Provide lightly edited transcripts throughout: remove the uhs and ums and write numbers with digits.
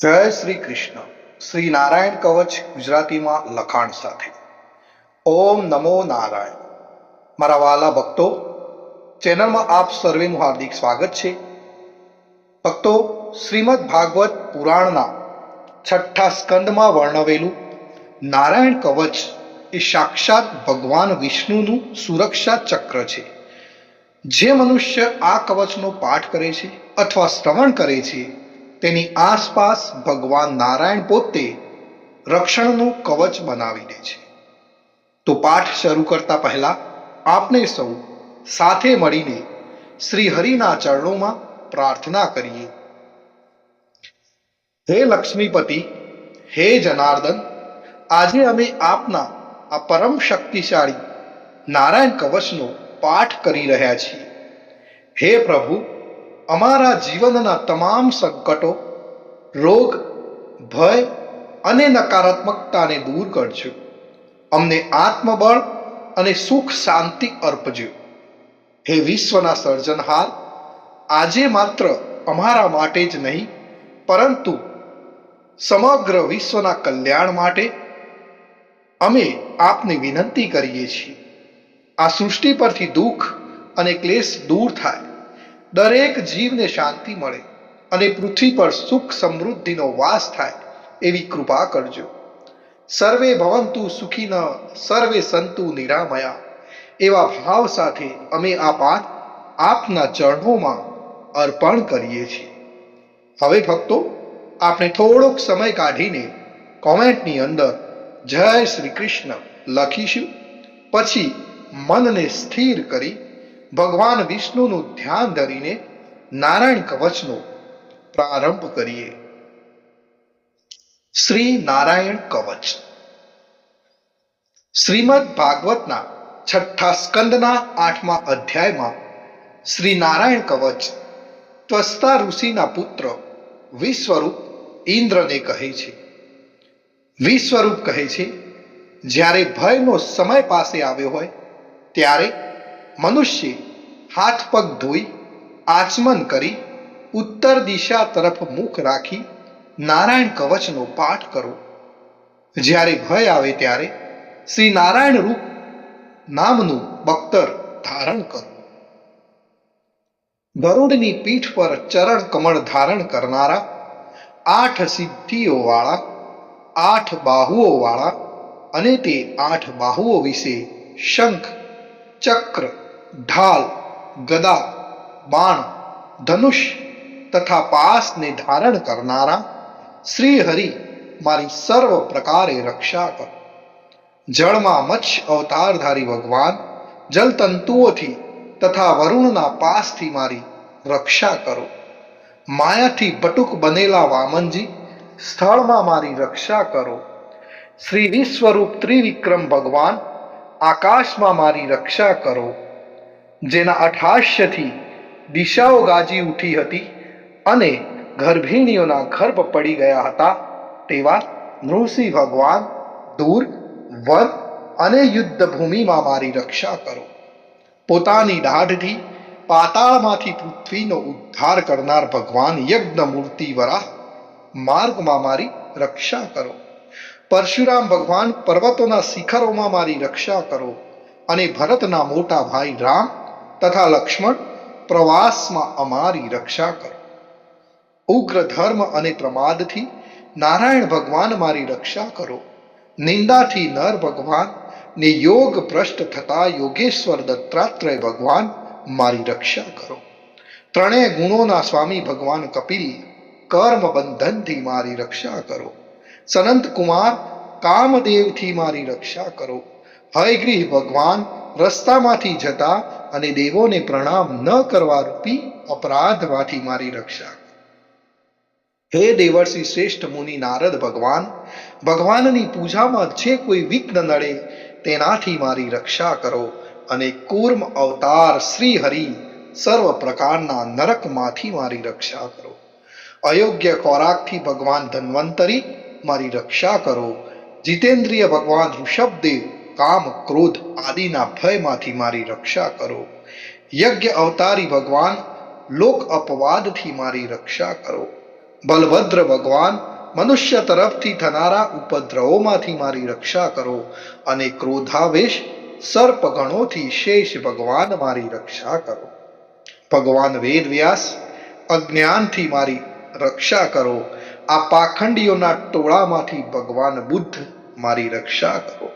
જય શ્રી કૃષ્ણ. શ્રી નારાયણ કવચ ગુજરાતીમાં લખાણ સાથે. ઓમ નમો નારાયણ. મારા વાલા ભક્તો, ચેનલમાં આપ સર્વેનું હાર્દિક સ્વાગત છે. ભક્તો, શ્રીમદ ભાગવત પુરાણના 6ઠ્ઠા સ્કંદમાં વર્ણવેલું નારાયણ કવચ એ સાક્ષાત ભગવાન વિષ્ણુનું સુરક્ષા ચક્ર છે. જે મનુષ્ય આ કવચનો પાઠ કરે છે અથવા શ્રવણ કરે છે તેની આસપાસ ભગવાન નારાયણ પોતે રક્ષણનું કવચ બનાવી દે છે. તો પાઠ શરૂ કરતા પહેલા આપણે સૌ સાથે મળીને શ્રી હરિના ચરણોમાં પ્રાર્થના કરીએ. હે લક્ષ્મીપતિ, હે જનાર્દન, આજે અમે આપના આ પરમ શક્તિશાળી નારાયણ કવચનો પાઠ કરી રહ્યા છીએ. હે પ્રભુ, અમારા જીવનના તમામ સંકટો, રોગ, ભય અને નકારાત્મકતાને દૂર કરજો. અમને આત્મબળ અને સુખ શાંતિ અર્પજો. હે વિશ્વના સર્જનહાર, આજે માત્ર અમારા માટે જ નહીં પરંતુ સમગ્ર વિશ્વના કલ્યાણ માટે અમે આપને વિનંતી કરીએ છીએ. આ સૃષ્ટિ પરથી દુઃખ અને ક્લેશ દૂર થાય, દરેક જીવને શાંતિ મળે અને પૃથ્વી પર સુખ સમૃદ્ધિનો વાસ થાય એવી કૃપા કરજો. સર્વે ભવંતુ સુખીન, સર્વે સંતુ નિરામયા એવા ભાવ સાથે અમે આ પાઠ આપના ચરણોમાં અર્પણ કરીએ છીએ. હવે ભક્તો, આપણે થોડોક સમય કાઢીને કોમેન્ટની અંદર જય શ્રી કૃષ્ણ લખીશું. પછી મનને સ્થિર કરી ભગવાન વિષ્ણુનું ધ્યાન ધરીને નારાયણ કવચનો પ્રારંભ કરીએ. શ્રી નારાયણ કવચ. શ્રીમદ ભાગવતના 6ઠ્ઠા સ્કંદના 8મા અધ્યાયમાં શ્રી નારાયણ કવચ ત્વષ્ટા ઋષિના પુત્ર વિશ્વરૂપ ઇન્દ્રને કહે છે. વિશ્વરૂપ કહે છે, જ્યારે ભયનો સમય પાસે આવ્યો હોય ત્યારે મનુષ્ય હાથ પગ ધોઈ આચમન કરી ઉત્તર દિશા તરફ મુખ રાખી નારાયણ કવચનો પાઠ કરો. જ્યારે ભય આવે ત્યારે શ્રી નારાયણ રૂપ નામનું બખ્તર ધારણ કરો. ગરુડની પીઠ પર ચરણ કમળ ધારણ કરનારા, 8 સિદ્ધિઓ વાળા, 8 બાહુઓ વાળા અને તે 8 બાહુઓ વિશે શંખ, ચક્ર, ઢાલ, ગદા, બાણ, ધનુષ તથા પાસને ધારણ કરનારા શ્રી હરિ મારી સર્વ પ્રકારે રક્ષા કરો. જળમાં મત્સ્ય અવતારધારી ભગવાન જલતંતુઓથી તથા વરુણના પાસથી મારી રક્ષા કરો. માયાથી બટુક બનેલા વામનજી સ્થળમાં મારી રક્ષા કરો. શ્રી વિશ્વરૂપ ત્રિવિક્રમ ભગવાન આકાશમાં મારી રક્ષા કરો. જેના અઠાસ્યથી દિશાઓ ગાજી ઉઠી હતી અને ગર્ભિણીઓના ગર્ભ પડી ગયા હતા તેવા નૃસિંહ ભગવાન દૂર, વન અને યુદ્ધ ભૂમિમાં મારી રક્ષા કરો. પોતાની દાઢથી પાતાળમાંથી પૃથ્વીનો ઉદ્ધાર કરનાર ભગવાન યજ્ઞ મૂર્તિ વરાહ માર્ગમાં મારી રક્ષા કરો. પરશુરામ ભગવાન પર્વતોના શિખરોમાં મારી રક્ષા કરો અને ભરતના મોટા ભાઈ રામ તથા લક્ષ્મણ પ્રવાસમાં અમારી રક્ષા કરો. ઉગ્ર ધર્મ અને પ્રમાદથી નારાયણ ભગવાન મારી રક્ષા કરો. નિંદાથી નર ભગવાન ને યોગ ભ્રષ્ટ થતા યોગેશ્વર દત્તાત્રેય ભગવાન મારી રક્ષા કરો. ત્રણેય ગુણોના સ્વામી ભગવાન કપિલ કર્મ બંધનથી મારી રક્ષા કરો. સનંત કુમાર કામદેવથી મારી રક્ષા કરો. હયગ્રીવ ભગવાન રસ્તામાંથી જતા અને દેવોને પ્રણામ ન કરવા રૂપી અપરાધમાંથી મારી રક્ષા કરો. હે દેવર્ષિ શ્રેષ્ઠ મુનિ નારદ ભગવાન, ભગવાનની પૂજામાં જે કોઈ વિઘ્ન નડે તેનાથી મારી રક્ષા કરો. અને કૂર્મ અવતાર શ્રી હરિ સર્વ પ્રકારના નરકમાંથી મારી રક્ષા કરો. અયોગ્ય ખોરાકથી ભગવાન ધન્વંતરી મારી રક્ષા કરો. જીતેન્દ્રિય ભગવાન ઋષભદેવ કામ, ક્રોધ આદિના ભયમાંથી મારી રક્ષા કરો. યજ્ઞ અવતારી ભગવાન લોક અપવાદથી મારી રક્ષા કરો. બલભદ્ર ભગવાન મનુષ્ય તરફથી થનારા ઉપદ્રવોમાંથી મારી રક્ષા કરો અને ક્રોધાવેશ સર્પગણોથી શેષ ભગવાન મારી રક્ષા કરો. ભગવાન વેદવ્યાસ અજ્ઞાનથી મારી રક્ષા કરો. આ પાખંડીઓના ટોળામાંથી ભગવાન બુદ્ધ મારી રક્ષા કરો.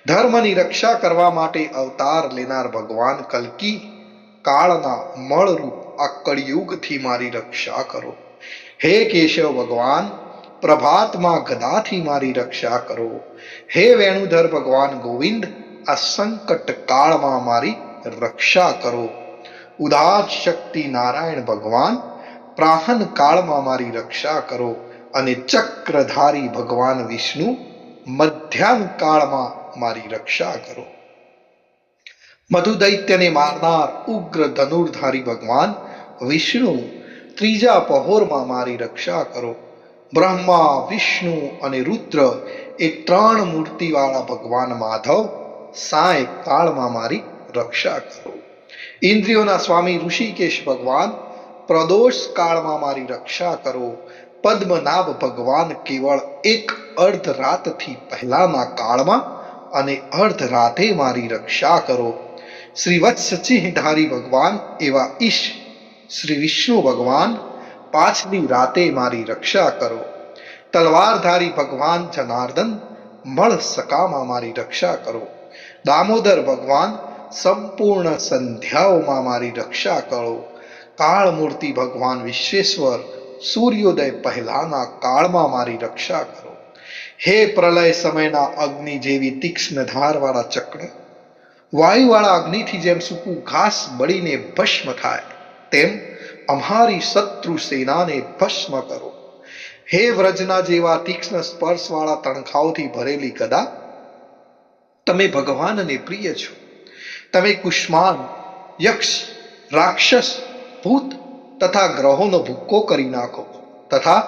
ધર્મની રક્ષા કરવા માટે અવતાર લેનાર ભગવાન કલ્કી કાળના મળરૂપ આ કળિયુગથી મારી રક્ષા કરો. હે કેશવ ભગવાન પ્રભાતમાં ગદાથી મારી રક્ષા કરો. હે વેણુધર ભગવાન ગોવિંદ આ સંકટ કાળમાં મારી રક્ષા કરો. ઉદાત શક્તિ નારાયણ ભગવાન પ્રાહન કાળમાં મારી રક્ષા કરો. અને ચક્રધારી ભગવાન વિષ્ણુ મધ્યાહન કાળમાં મારી રક્ષા કરો. મધુ દૈત્યને મારનાર ઉગ્ર ધનુર્ધારી ભગવાન વિષ્ણુ ત્રીજા પહોરમાં મારી રક્ષા કરો. બ્રહ્મા વિષ્ણુ અને રુદ્ર એ ત્રણ મૂર્તિવાળા ભગવાન માધવ સાય કાળમાં મારી રક્ષા કરો. ઇન્દ્રિયોના સ્વામી ઋષિકેશ ભગવાન પ્રદોષ કાળમાં મારી રક્ષા કરો. પદ્મનાભ ભગવાન કેવળ એક અર્ધ રાતથી પહેલાના કાળમાં અને અર્ધ રાતે મારી રક્ષા કરો. શ્રી વત્સસિંહધારી ભગવાન એવા ઈશ શ્રી વિષ્ણુ ભગવાન પાછલી રાતે મારી રક્ષા કરો. તલવારધારી ભગવાન જનાર્દન મળ સકામાં મારી રક્ષા કરો. દામોદર ભગવાન સંપૂર્ણ સંધ્યાઓમાં મારી રક્ષા કરો. કાળમૂર્તિ ભગવાન વિશ્વેશ્વર સૂર્યોદય પહેલાના કાળમાં મારી રક્ષા કરો. હે પ્રલય સમયના અગ્નિ જેવી તીક્ષ્ણ ધારવાળા ચક્ર, વાયુવાળા અગ્નિથી જેમ સૂકું ઘાસ બળીને ભસ્મ થાય તેમ અમારી શત્રુ સેનાને ભસ્મ કરો. હે વ્રજના જેવા તીક્ષ્ણ સ્પર્શવાળા તણખાઓથી ભરેલી ગદા, તમે ભગવાનને પ્રિય છો. તમે કુષ્માન, યક્ષ, રાક્ષસ, ભૂત તથા ગ્રહોનો ભૂક્કો કરી નાખો તથા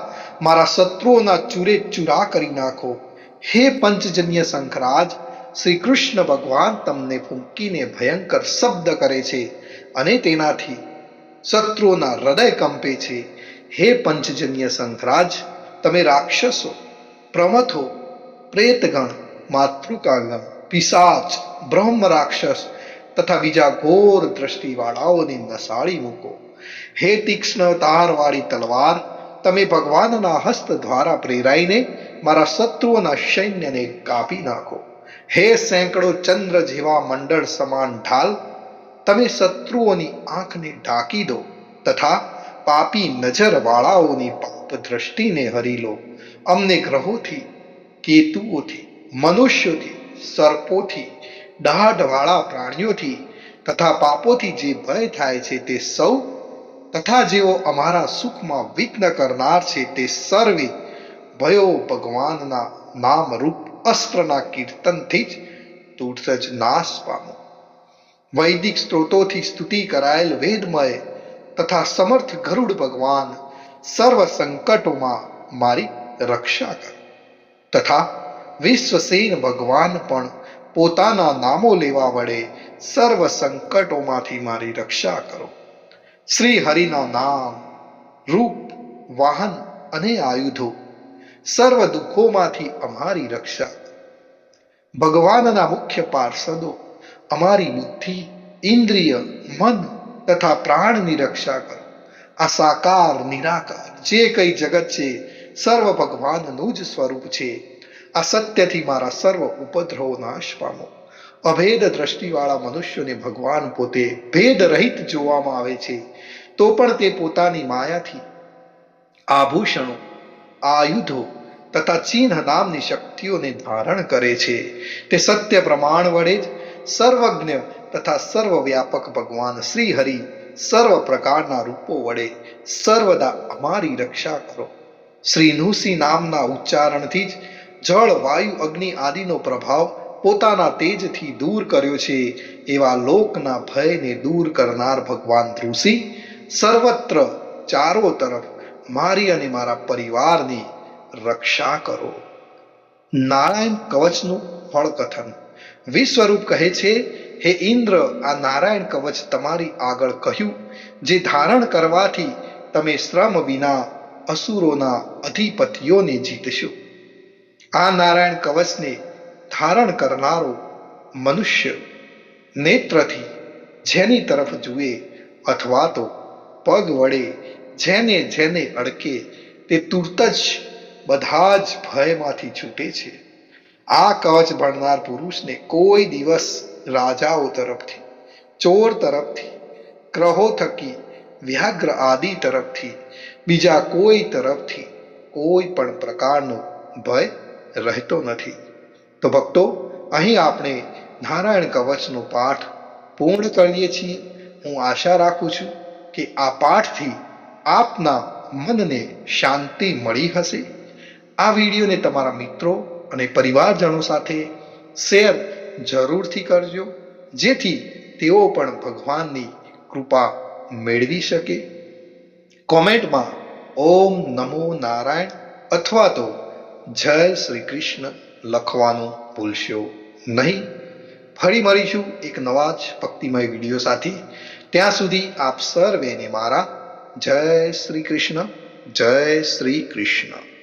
મારા શત્રુઓના ચૂરે ચૂરા કરી નાખો. હે પંચજન્ય શંખરાજ, શ્રી કૃષ્ણ ભગવાન તમને ફૂંકીને ભયંકર શબ્દ કરે છે અને તેનાથી શત્રુઓના હૃદય કંપે છે. હે પંચજન્ય શંખરાજ, તમે રાક્ષસો, પ્રમથો, પ્રેતગણ, માતૃકાગણ, પિશાચ, બ્રહ્મ રાક્ષસ તથા બીજા ઘોર દ્રષ્ટિવાળાઓને નસાળી મૂકો. હે તીક્ષ્ણ તારવાળી તલવાર, તમે ભગવાનના હસ્ત દ્વારા પ્રેરાઈને મારા શત્રુઓના સૈન્યને કાપી નાખો. હે સેંકડો ચંદ્ર જેવા મંડળ સમાન ઢાલ, તમે શત્રુઓની આંખને ઢાંકી દો તથા પાપી નજરવાળાઓની પાપ દ્રષ્ટિને હરી લો. અમને ગ્રહોથી, કેતુઓથી, મનુષ્યોથી, સર્પોથી, દાઢવાળા પ્રાણીઓથી તથા પાપોથી જે ભય થાય છે તે સૌ તથા જેઓ અમારા સુખમાં વિઘ્ન કરનાર છે તે સર્વે ભયો ભગવાનના નામરૂપ અસ્ત્રના કીર્તનથી જ તુરત જ નાશ પામો. વૈદિક સ્ત્રોતોથી સ્તુતિ કરાયેલ વેદમય તથા સમર્થ ગરુડ ભગવાન સર્વ સંકટોમાં મારી રક્ષા કરો તથા વિશ્વસેન ભગવાન પણ પોતાના નામો લેવા વડે સર્વ સંકટોમાંથી મારી રક્ષા કરો. શ્રી હરિના નામ, રૂપ, વાહન અને આયુધો સર્વ દુઃખોમાંથી અમારી રક્ષા કરો. ભગવાનના મુખ્ય પાર્ષદો અમારી બુદ્ધિ, ઇન્દ્રિય, મન તથા પ્રાણની રક્ષા કરો. આ સાકાર નિરાકાર જે કઈ જગત છે સર્વ ભગવાનનું જ સ્વરૂપ છે. આ સત્યથી મારા સર્વ ઉપદ્રવો નાશ પામો. અભેદ દ્રષ્ટિવાળા મનુષ્યોને ભગવાન પોતે ભેદ રહિત જોવામાં આવે છે, તો પણ તે પોતાની માયાથી આભૂષણો, આયુધો તથા ચિહ્ન નામની શક્તિઓને ધારણ કરે છે. તે સત્ય પ્રમાણ વડે જ સર્વજ્ઞ તથા સર્વવ્યાપક ભગવાન શ્રી હરિ સર્વ પ્રકારના રૂપો વડે સર્વદા અમારી રક્ષા કરો. શ્રી નૃસિંહ નામના ઉચ્ચારણથી જ જળ, વાયુ, અગ્નિ આદિનો પ્રભાવ પોતાના તેજથી દૂર કર્યો છે. એવા લોકના ભયને દૂર કરનાર ભગવાન નૃસિંહ સર્વત્ર ચારો તરફ મારી અને મારા પરિવારની રક્ષા કરો. નારાયણ કવચનું ફળ કથન. વિશ્વરૂપ કહે છે, હે ઇન્દ્ર, આ નારાયણ કવચ તમારી આગળ કહ્યું જે ધારણ કરવાથી તમે શ્રમ વિના અસુરોના અધિપતિઓને જીતશો. આ નારાયણ કવચને ધારણ કરનારો મનુષ્ય નેત્રથી જેની તરફ જુએ અથવા તો પગ વડે જેને જેને અડકે તે તુરત જ બધા જ ભયમાંથી છૂટે છે. આ કવચ ભણનાર પુરુષને કોઈ દિવસ રાજાઓ તરફથી, ચોર તરફથી, ગ્રહો થકી, વ્યાઘ્ર આદિ તરફથી, બીજા કોઈ તરફથી કોઈ પણ પ્રકારનો ભય રહેતો નથી. તો ભક્તો, અહીં આપણે નારાયણ કવચનો પાઠ પૂર્ણ કરીએ છીએ. હું આશા રાખું છું કે આ પાઠથી આપના મનને શાંતિ મળી હશે. આ વિડીયોને તમારા મિત્રો અને પરિવારજનો સાથે શેર જરૂરથી કરજો, જેથી તેઓ પણ ભગવાનની કૃપા મેળવી શકે. કોમેન્ટમાં ઓમ નમો નારાયણ અથવા તો જય શ્રી કૃષ્ણ લખવાનું ભૂલશો નહીં. ફરી મળીશું એક નવા જ ભક્તિમય વિડીયો સાથે. ત્યાં સુધી આપ સર્વેને મારા જય શ્રી કૃષ્ણ, જય શ્રી કૃષ્ણ.